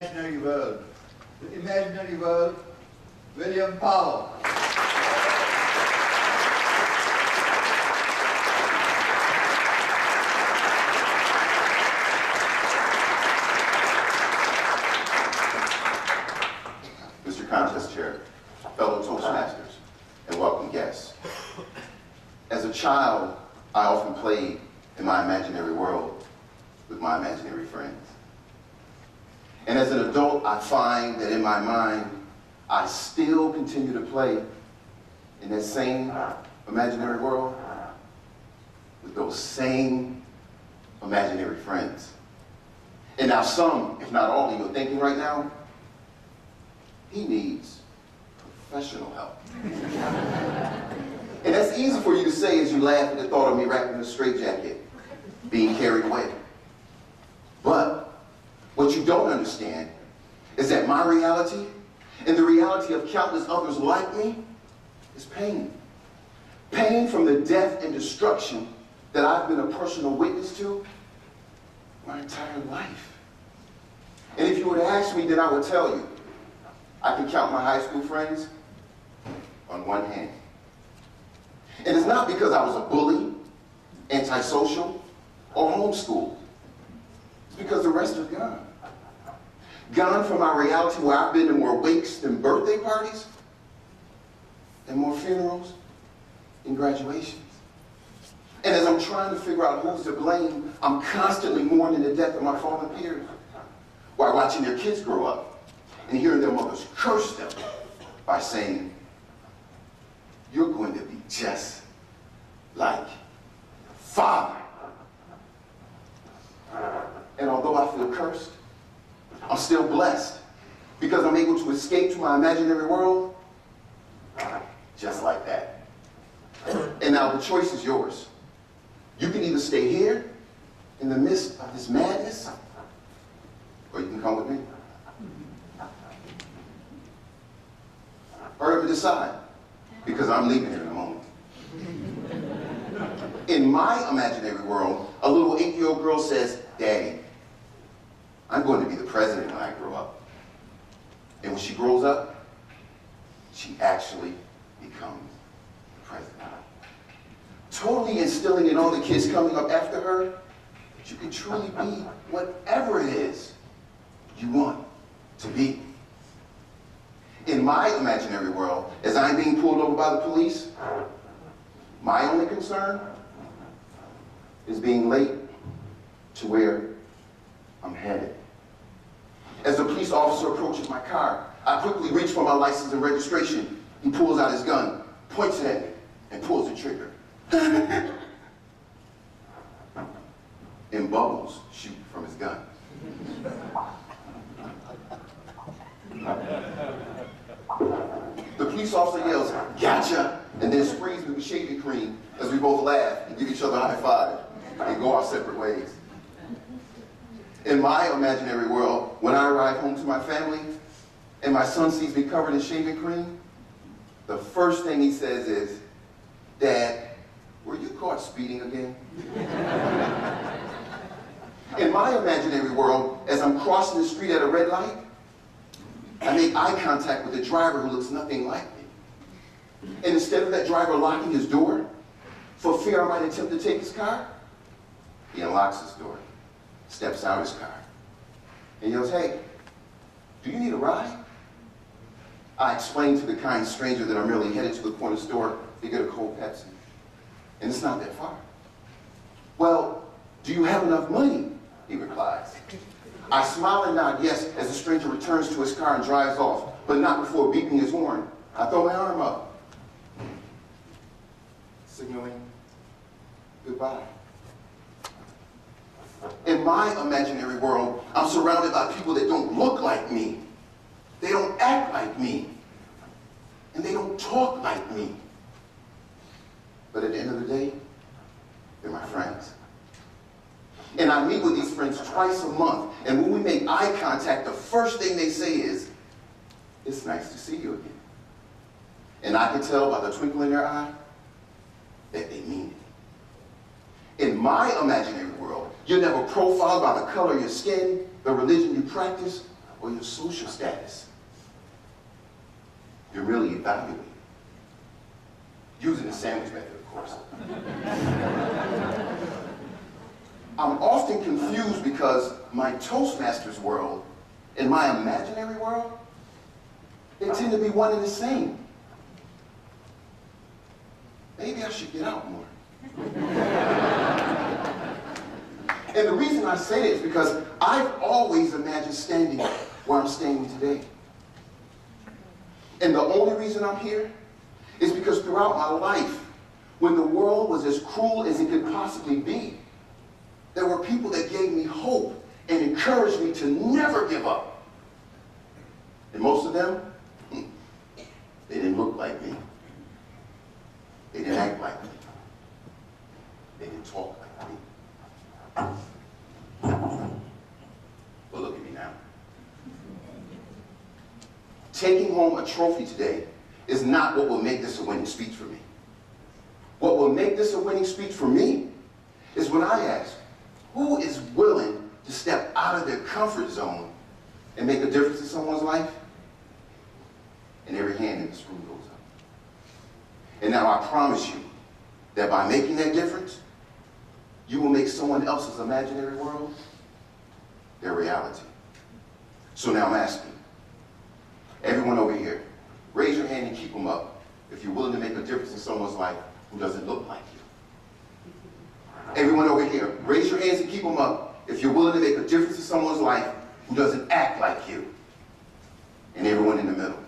Imaginary world. The imaginary world, William Powell. Mr. Contest Chair, fellow Toastmasters, and welcome guests. As a child, I often played in my imaginary world with my imaginary friends. And as an adult, I find that in my mind, I still continue to play in that same imaginary world with those same imaginary friends. And now some, if not all of you, are thinking right now, he needs professional help. And that's easy for you to say as you laugh at the thought of me wrapped in a straitjacket, being carried away. But what you don't understand is that my reality and the reality of countless others like me is pain. Pain from the death and destruction that I've been a personal witness to my entire life. And if you were to ask me, then I would tell you, I can count my high school friends on one hand. And it's not because I was a bully, antisocial, or homeschooled. It's because the rest are gone. Gone from my reality where I've been to more wakes than birthday parties, and more funerals and graduations. And as I'm trying to figure out who's to blame, I'm constantly mourning the death of my fallen peers while watching their kids grow up and hearing their mothers curse them by saying, "You're going to be just like Father." And although I feel cursed, I'm still blessed because I'm able to escape to my imaginary world just like that. And now the choice is yours. You can either stay here in the midst of this madness, or you can come with me. Hurry up and decide, because I'm leaving here in a moment. In my imaginary world, a little 8-year-old girl says, "Daddy, I'm going to be the president when I grow up." And when she grows up, she actually becomes the president. Totally instilling in all the kids coming up after her that you can truly be whatever it is you want to be. In my imaginary world, as I'm being pulled over by the police, my only concern is being late to where I'm headed. As the police officer approaches my car, I quickly reach for my license and registration. He pulls out his gun, points it at me, and pulls the trigger. And bubbles shoot from his gun. The police officer yells, "Gotcha!" and then sprays me with shaving cream as we both laugh and give each other a high five and go our separate ways. In my imaginary world, when I arrive home to my family and my son sees me covered in shaving cream, the first thing he says is, "Dad, were you caught speeding again?" In my imaginary world, as I'm crossing the street at a red light, I make eye contact with a driver who looks nothing like me. And instead of that driver locking his door, for fear I might attempt to take his car, he unlocks his door, steps out his car, and yells, "Hey, do you need a ride?" I explain to the kind stranger that I'm merely headed to the corner store to get a cold Pepsi, and it's not that far. "Well, do you have enough money?" he replies. I smile and nod yes as the stranger returns to his car and drives off, but not before beeping his horn. I throw my arm up, signaling goodbye. In my imaginary world, I'm surrounded by people that don't look like me. They don't act like me. And they don't talk like me. But at the end of the day, they're my friends. And I meet with these friends twice a month. And when we make eye contact, the first thing they say is, "It's nice to see you again." And I can tell by the twinkle in their eye that they mean it. In my imaginary world, you're never profiled by the color of your skin, the religion you practice, or your social status. You're merely evaluated. Using the sandwich method, of course. I'm often confused because my Toastmasters world and my imaginary world, they tend to be one and the same. Maybe I should get out more. And the reason I say that is because I've always imagined standing where I'm standing today. And the only reason I'm here is because throughout my life, when the world was as cruel as it could possibly be, there were people that gave me hope and encouraged me to never give up. And most of them, they didn't look like me. They didn't act like me. They didn't talk like me. But look at me now. Taking home a trophy today is not what will make this a winning speech for me. What will make this a winning speech for me is when I ask, who is willing to step out of their comfort zone and make a difference in someone's life? And every hand in this room goes up. And now I promise you that by making that difference, you will make someone else's imaginary world their reality. So now I'm asking, everyone over here, raise your hand and keep them up if you're willing to make a difference in someone's life who doesn't look like you. Everyone over here, raise your hands and keep them up if you're willing to make a difference in someone's life who doesn't act like you. And everyone in the middle,